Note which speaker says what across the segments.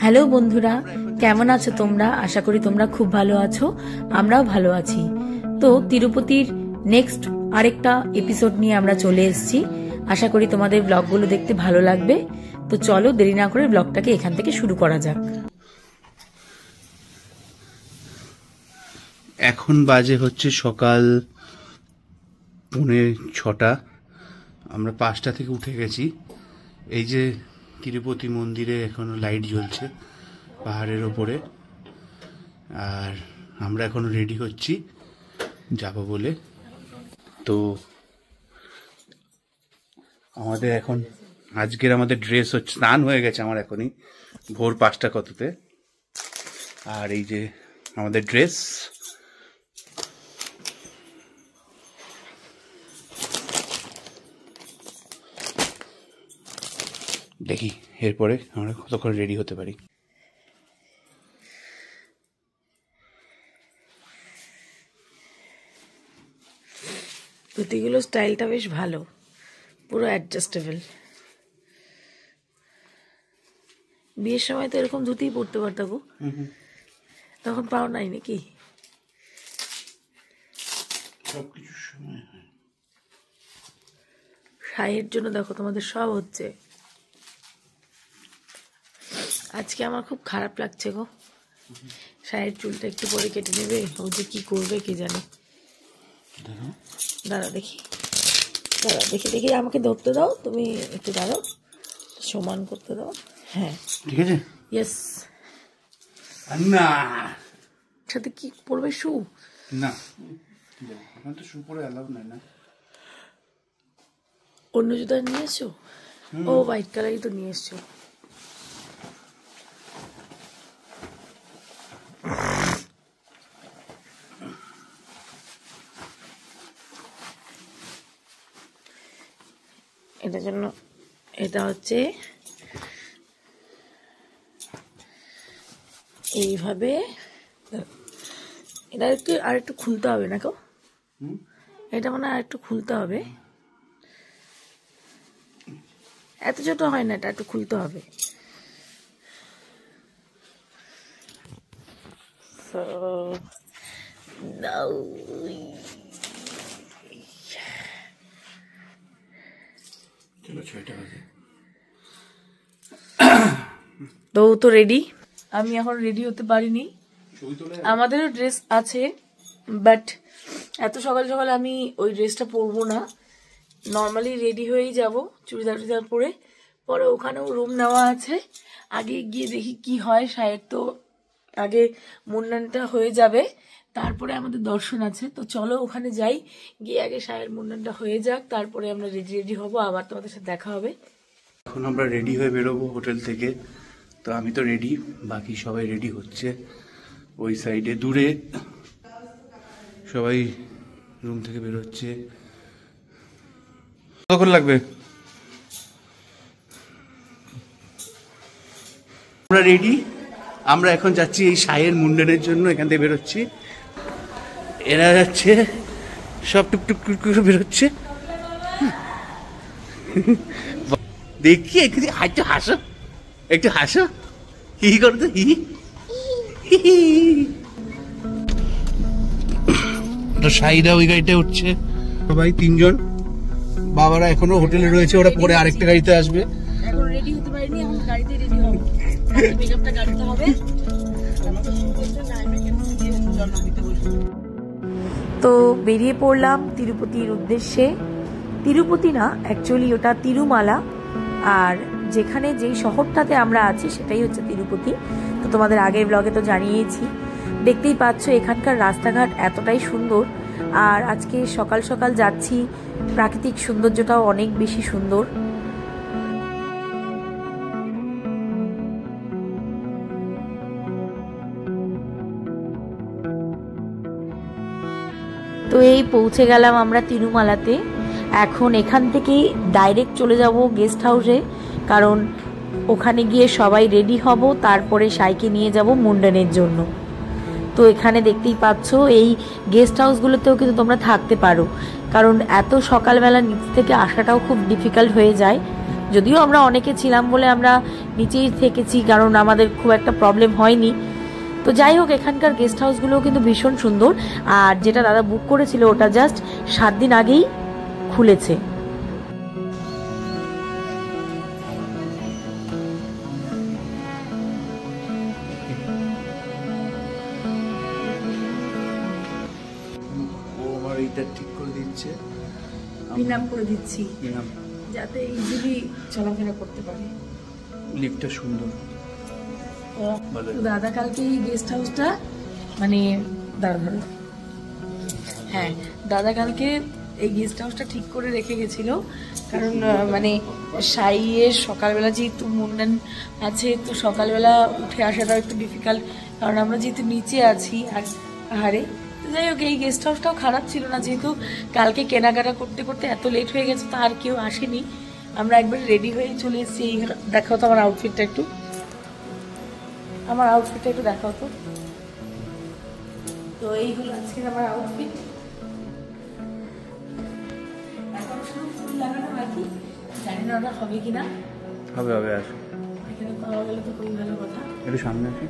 Speaker 1: Hello বন্ধুরা, কেমন আছো তোমরা? আশা করি তোমরা খুব ভালো আছো, আমরাও ভালো আছি। তো তিরুপতির নেক্সট আরেকটা এপিসোড নিয়ে আমরা চলে এসেছি। আশা করি তোমাদের ব্লগগুলো দেখতে ভালো লাগবে। তো চলো দেরি না করে ব্লগটাকে এখান থেকে শুরু করা যাক।
Speaker 2: এখন বাজে হচ্ছে সকাল 6:45। আমরা 5টা থেকে উঠে গেছি। এই যে তিরুপতি মন্দিরে এখনো লাইট জ্বলছে পাহাড়ের ওপরে, আর আমরা এখনো রেডি হচ্ছি যাব বলে। তো আমাদের এখন আজকের আমাদের ড্রেস হচ্ছে, স্নান হয়ে গেছে আমার এখনই ভোর 5টা কততে। আর এই যে আমাদের ড্রেস, দেখি এরপরে আমরা কতক্ষণ রেডি হতে পারি।
Speaker 1: ধুতিগুলো স্টাইলটা বেশ ভালো, পুরো অ্যাডজাস্টেবল। বিয়ের সময় তো এরকম ধুতিই পরতে পারতাম, তখন পাও নাই নাকি?
Speaker 2: সবকিছুর সময়
Speaker 1: শাড়ির জন্য দেখো তোমাদের সব হচ্ছে। আজকে আমার খুব খারাপ লাগছে গো। শাড়ির চুলটা একটু পরে কেটে নেবে, ও যে কি করবে কে জানে। দাঁড়া দেখি, দেখি আমাকে ধরতে দাও, তুমি একটু দাঁড়াও, সমান করতে দাও। হ্যাঁ
Speaker 2: ঠিক আছে,
Speaker 1: ইয়েস।
Speaker 2: না
Speaker 1: সাথে কি পরবে? শু?
Speaker 2: না, এখন তো শু পরে অ্যালাউ নাই না।
Speaker 1: অন্য জুতা নিয়ে এসছো? ও হোয়াইট কালারই তো নিয়ে এসছো। এটার জন্য এটা হচ্ছে এইভাবে, এটা আর একটু খুলতে হবে না গো, এটা মানে আর একটু খুলতে হবে। এত ছোট হয় না, এটা একটু খুলতে হবে। তো রেডি, আমি এখন রেডি হতে পারিনি। আমাদেরও ড্রেস আছে, বাট এত সকাল সকাল আমি ওই ড্রেসটা পরবো না। নর্মালি রেডি হয়েই যাব, চুড়িদার টুড়িদার পরে। পরে ওখানেও রুম নেওয়া আছে, আগে গিয়ে দেখি কি হয়। শায়ের তো আগে মুন্ডনটা হয়ে যাবে, তারপরে আমাদের দর্শন আছে। তো চলো ওখানে যাই, গিয়ে আগে শায়ের মুন্ডনটা হয়ে যাক, তারপরে আমরা রেডি হবো, আবার তোমাদের সাথে দেখা হবে।
Speaker 2: এখন আমরা রেডি হয়ে বেরোবো হোটেল থেকে। তো আমি তো রেডি, বাকি সবাই রেডি হচ্ছে। ওই সাইডে দূরে সবাই রুম থেকে বেরোচ্ছে। কতক্ষণ লাগবে? আমরা রেডি, আমরা এখন যাচ্ছি এই শায়ের মুন্ডনের জন্য। এখান থেকে বেরোচ্ছি, এরা যাচ্ছে সব টুকটুক করে বেরোচ্ছে। দেখি একটু হাসো, একটু হাসো, হি করতো হি। শাহিদা ওই গাড়িতে উঠছে, সবাই 3জন। বাবারা এখনো হোটেলে রয়েছে, ওরা পরে আরেকটা গাড়িতে আসবে।
Speaker 1: এখন রেডি হতে পারিনি, এখন গাড়িতে রেডি হব। মেকআপটা গাড়িতে হবে। তো বেরিয়ে পড়লাম তিরুপতির উদ্দেশ্যে। তিরুপতি না, অ্যাকচুয়ালি ওটা তিরুমালা। আর যেখানে যেই শহরটাতে আমরা আছি সেটাই হচ্ছে তিরুপতি। তো তোমাদের আগের ব্লগে তো জানিয়েছি। দেখতেই পাচ্ছ এখানকার রাস্তাঘাট এতটাই সুন্দর। আর আজকে সকাল সকাল যাচ্ছি, প্রাকৃতিক সৌন্দর্যটাও অনেক বেশি সুন্দর। তো এই পৌঁছে গেলাম আমরা তিরুমালাতে। এখন এখান থেকেই ডাইরেক্ট চলে যাব গেস্ট হাউসে, কারণ ওখানে গিয়ে সবাই রেডি হব, তারপরে সাইকে নিয়ে যাব মুন্ডনের জন্য। তো এখানে দেখতেই পাচ্ছ এই গেস্ট হাউসগুলোতেও কিন্তু তোমরা থাকতে পারো, কারণ এত সকালবেলা নিচ থেকে আসাটাও খুব ডিফিকাল্ট হয়ে যায়। যদিও আমরা অনেকে ছিলাম বলে আমরা নিচেই থেকেছি, কারণ আমাদের খুব একটা প্রবলেম হয়নি। তো যাই হোক, এখানকার গেস্ট হাউসগুলোও কিন্তু ভীষণ সুন্দর। আর যেটা দাদা বুক করেছিল ওটা জাস্ট 7 দিন আগেই খুলেছে।
Speaker 2: ঠিক করে দিচ্ছে,
Speaker 1: পিন করে দিচ্ছি যাতে ইজিলি চলাফেরা করতে পারে।
Speaker 2: লিফটটা সুন্দর।
Speaker 1: দাদা কালকে এই গেস্ট হাউসটা মানে হ্যাঁ, দাদা কালকে এই গেস্ট হাউসটা ঠিক করে রেখে গেছিল, কারণ মানে সাইয়ের সকালবেলা যেহেতু মুন্ডন আছে, তো সকালবেলা উঠে আসাটা একটু ডিফিকাল্ট, কারণ আমরা যেহেতু নিচে আছি আর পাহাড়ে। যাই হোক, এই গেস্ট হাউসটাও খারাপ ছিল না, যেহেতু কালকে কেনাকাটা করতে করতে এত লেট হয়ে গেছে, তো আর কেউ আসেনি। আমরা একবার রেডি হয়ে চলে এসেছি। এই দেখাও তো আমার আউটফিটটা একটু, দেখাও তো। তো এই হলো আজকে আমার আউটফিট। এখন শুধু ফুল লাগানো বাকি, জানি না ওটা হবে কিনা।
Speaker 2: হবে আসো,
Speaker 1: এখানে পাওয়া গেলে তো খুবই ভালো কথা।
Speaker 2: একটু সামনে আসি।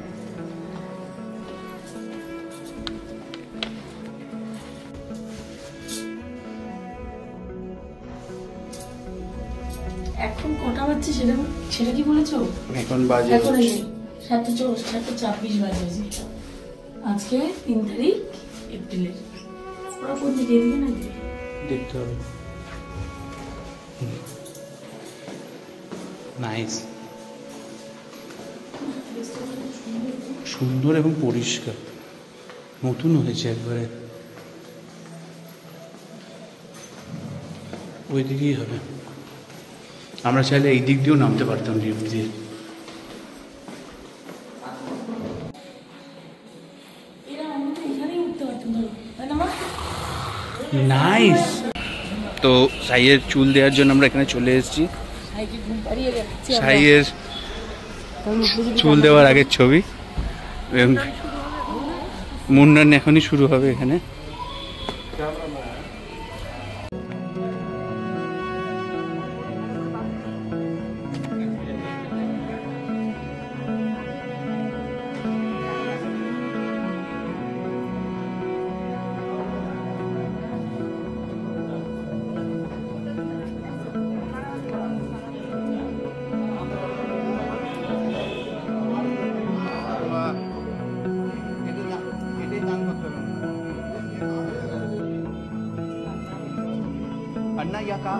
Speaker 1: এখন কটা বাজছে সেটা কি বলেছো?
Speaker 2: এখন বাজে
Speaker 1: 7:26 বাজে। আজকে 3 তারিখ এপ্রিলের। ওরা কোন দিকে এদিকে না
Speaker 2: দেখতে হবে। নাইস, সুন্দর এবং পরিষ্কার, নতুন হয়েছে একবারে। ওই দিকেই হবে। আমরা চাইলে এই দিক দিয়েও নামতে পারতাম লিফট দিয়ে। নাইস। তো সাইয়ের চুল দেওয়ার জন্য আমরা এখানে চলে এসেছি। সাইয়ের চুল দেওয়ার আগের ছবি, এবং মুন্ডন এখনই শুরু হবে এখানে। अन्ना या का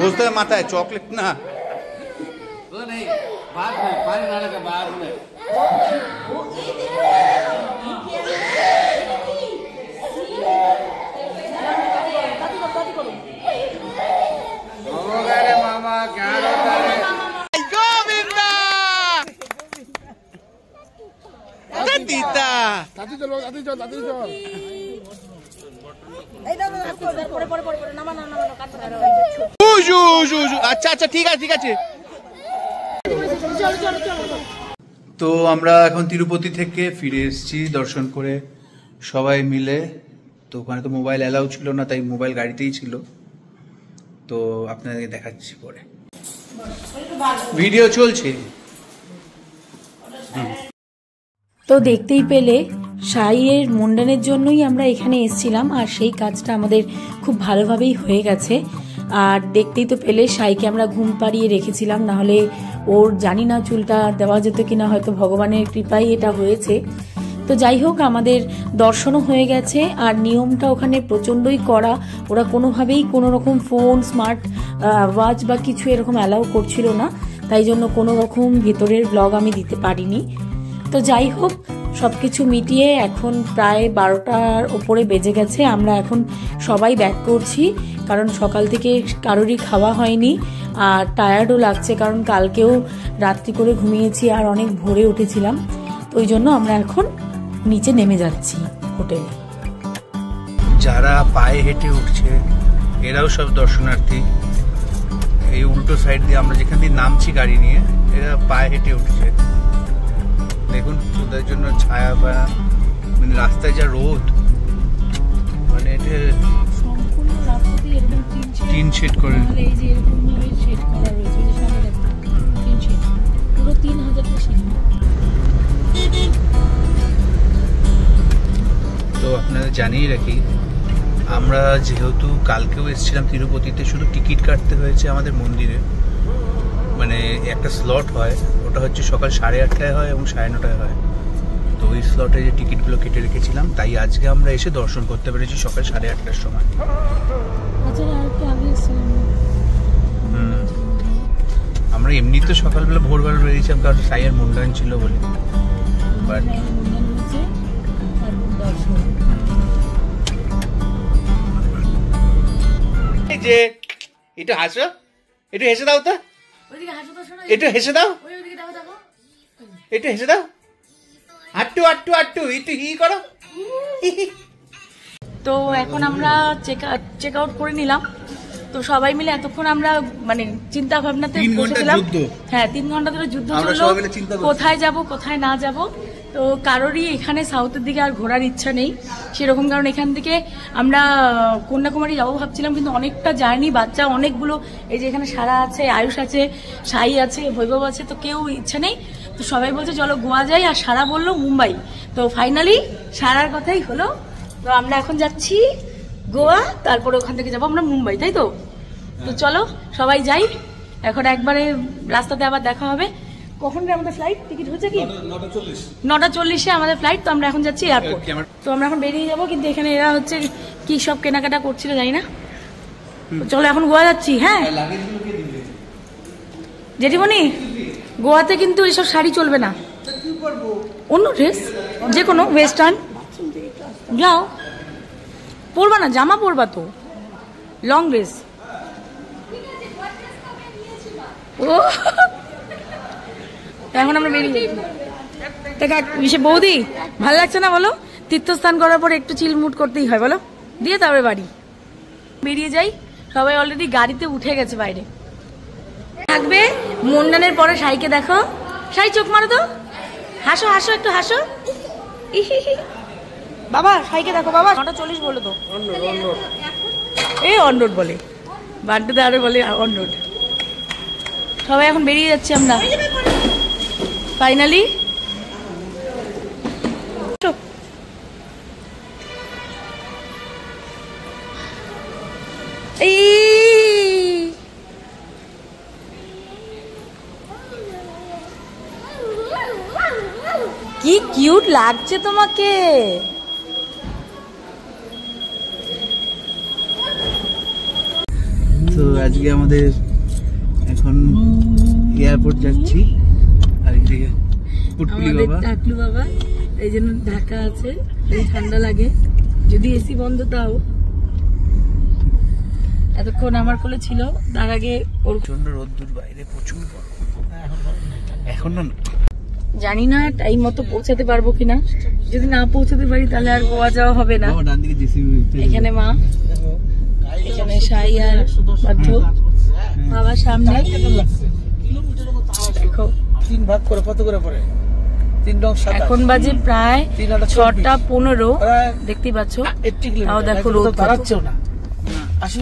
Speaker 2: বসতে হবে মাথায়, চকলেট না। আচ্ছা আচ্ছা ঠিক আছে ঠিক আছে। তো আমরা এখন তিরুপতি থেকে ফিরে এসেছি দর্শন করে সবাই মিলে। তো ওখানে তো মোবাইল অ্যালাউ ছিল না, তাই মোবাইল গাড়িতেই ছিল। তো আপনাদেরকে দেখাচ্ছি পরে, ভিডিও চলছে।
Speaker 1: তো দেখতেই পেলে সাইয়ের মুন্ডানের জন্যই আমরা এখানে এসেছিলাম, আর সেই কাজটা আমাদের খুব ভালোভাবেই হয়ে গেছে। আর দেখতেই তো পেলে সাইকে আমরা ঘুম পাড়িয়ে রেখেছিলাম, নাহলে ওর জানি না চুলটা দেওয়া যেত কিনা, হয়তো ভগবানের কৃপায় এটা হয়েছে। তো যাই হোক, আমাদের দর্শনও হয়ে গেছে। আর নিয়মটা ওখানে প্রচণ্ডই কড়া, ওরা কোনোভাবেই কোনো রকম ফোন, স্মার্ট ওয়াচ বা কিছু এরকম অ্যালাউ করছিল না, তাই জন্য কোনো রকম ভেতরের ব্লগ আমি দিতে পারিনি। তো যাই হোক, সব কিছু মিটিয়ে এখন প্রায় 12টার ওপরে বেজে গেছে। আমরা এখন সবাই ব্যাক করছি, কারণ সকাল থেকে কারোরই খাওয়া হয়নি আর টায়ার্ডও লাগছে, কারণ কালকেও রাত্রি করে ঘুমিয়েছি আর অনেক ভোরে উঠেছিলাম। তো ওই জন্য আমরা এখন নিচে নেমে যাচ্ছি হোটেলে।
Speaker 2: যারা পায়ে হেঁটে উঠছে এরাও সব দর্শনার্থী। এই উল্টো সাইড দিয়ে আমরা যেখান দিয়ে নামছি গাড়ি নিয়ে, এরা পায়ে হেঁটে উঠছে। দেখুন ওদের জন্য ছায়া বা মানে রাস্তায় যা রোদ, মানে এটা
Speaker 1: সম্পূর্ণ রাস্তাতে এরকম
Speaker 2: টিন শেড করে,
Speaker 1: এই যে এরকম ভাবে শেড করা রয়েছে, এই যে সামনে দেখুন টিন শেড, পুরো 3000টা সিঁড়ি।
Speaker 2: তো আপনাদের জানিয়ে রাখি, আমরা যেহেতু কালকেও এসেছিলাম তিরুপতিতে, শুধু টিকিট কাটতে হয়েছে আমাদের মন্দিরে। মানে একটা স্লট হয়, ওটা হচ্ছে সকাল 8:30টায় হয় এবং 9:30টায় হয়। তো ওই স্লটে যে টিকিটগুলো কেটে রেখেছিলাম, তাই আজকে আমরা এসে দর্শন করতে পেরেছি সকাল 8:30টার সময়। আমরা এমনি তো সকালবেলা ভোরবেলা বেরিয়েছিলাম, কারণ সাইয়ের মুন্ডান ছিল বলে। বাট যে একটু হাসো, একটু হেসে দাও তো, একটু হেসে দাও, একটু হেসে দাও, আটটু আটটু আটটু একটু হি করো।
Speaker 1: তো এখন আমরা চেক আউট করে নিলাম। তো সবাই মিলে এতক্ষণ আমরা মানে চিন্তা ভাবনাতে বসেছিলাম। হ্যাঁ, 3 ঘন্টা ধরে যুদ্ধ চললো, কোথায় যাব কোথায় না যাব। তো কারোরই এখানে সাউথের দিকে আর ঘোরার ইচ্ছা নেই সেরকম, কারণ এখান থেকে আমরা কন্যাকুমারী যাবো ভাবছিলাম, কিন্তু অনেকটা জার্নি, বাচ্চা অনেকগুলো, এই যে এখানে সারা আছে, আয়ুষ আছে, সাই আছে, বৈভব আছে, তো কেউ ইচ্ছা নেই। তো সবাই বলছে চলো গোয়া যাই, আর সারা বললো মুম্বাই। তো ফাইনালি সারার কথাই হলো। তো আমরা এখন যাচ্ছি গোয়া, তারপরে ওখান থেকে যাবো আমরা মুম্বাই, তাই তো? তো চলো সবাই যাই, এখন একবারে রাস্তাতে আবার দেখা হবে। কখন আমাদের ফ্লাইট টিকিট হচ্ছে কি 9:40-এ আমাদের ফ্লাইট। তো আমরা এখন যাচ্ছি এয়ারপোর্ট। তো আমরা এখন বেরিয়ে যাবো, কিন্তু এখানে এরা হচ্ছে কি সব কেনাকাটা করছিল জানি না। চলো এখন গোয়া যাচ্ছি। হ্যাঁ জেঠিমণি, গোয়াতে কিন্তু এসব শাড়ি চলবে না, অন্য ড্রেস যে কোনো ওয়েস্টার্ন যাও, পরবা না, জামা পরবা তো, লং ড্রেস। ও এখন আমরা বেরিয়ে যাচ্ছি। বৌদি ভালো লাগছে না বলো? তীর্থস্থান করার পর একটু চিলমুট করতেই হয় বলো, দিয়ে তারপরে বাড়ি বেরিয়ে যাই। সবাই অলরেডি গাড়িতে উঠে গেছে বাইরে। থাকবে মুন্ডানের পরে সাইকে দেখো, সাই চোখ মারো তো, হাসো হাসো একটু হাসো। বাবা সাইকে দেখো বাবা, 9:40 বলো তো, এই অনরোড বলে, বাড্ডে আরো বলে অনরোড। সবাই এখন বেরিয়ে যাচ্ছি আমরা ফাইনালি। কি কিউট লাগছে তোমাকে।
Speaker 2: তো আজকে আমাদের এখন এয়ারপোর্ট যাচ্ছি। আর এদিকে পুটপুলি বাবা,
Speaker 1: টাকলু বাবা এই জন্য ঢাকা আছে, ঠান্ডা লাগে, যদি এসি বন্ধ তাও। এতক্ষণ আমার কোলে ছিল, তার আগে ওর
Speaker 2: প্রচন্ড রোদ্দুর, বাইরে প্রচুর গরম। এখন না
Speaker 1: জানি না টাইম মতো পৌঁছাতে পারবো কিনা, যদি না পৌঁছাতে পারি তাহলে আর গোয়া যাওয়া হবে না। এখানে মা, এখানে সাই আর বাধ্য বাবার সামনে। দেখো
Speaker 3: 3 ভাগ করে কত করে পড়ে? 3 রং 7।
Speaker 1: এখন বাজে প্রায় 6:15, দেখতেই পাচ্ছ। তাও দেখো রোদ
Speaker 3: দাঁড়াচ্ছেও না।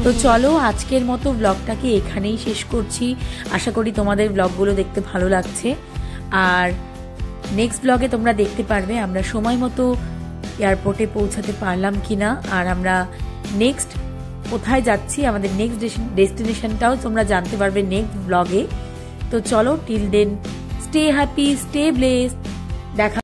Speaker 1: তো চলো আজকের মতো ব্লগটাকে এখানেই শেষ করছি। আশা করি তোমাদের ব্লগগুলো দেখতে ভালো লাগছে। আর নেক্সট ব্লগে তোমরা দেখতে পারবে আমরা সময় মতো এয়ারপোর্টে পৌঁছাতে পারলাম কিনা, আর আমরা নেক্সট কোথায় যাচ্ছি, আমাদের নেক্সট ডেস্টিনেশনটাও তোমরা জানতে পারবে নেক্সট ব্লগে। তো চলো, till then stay happy, stay blessed, দেখা।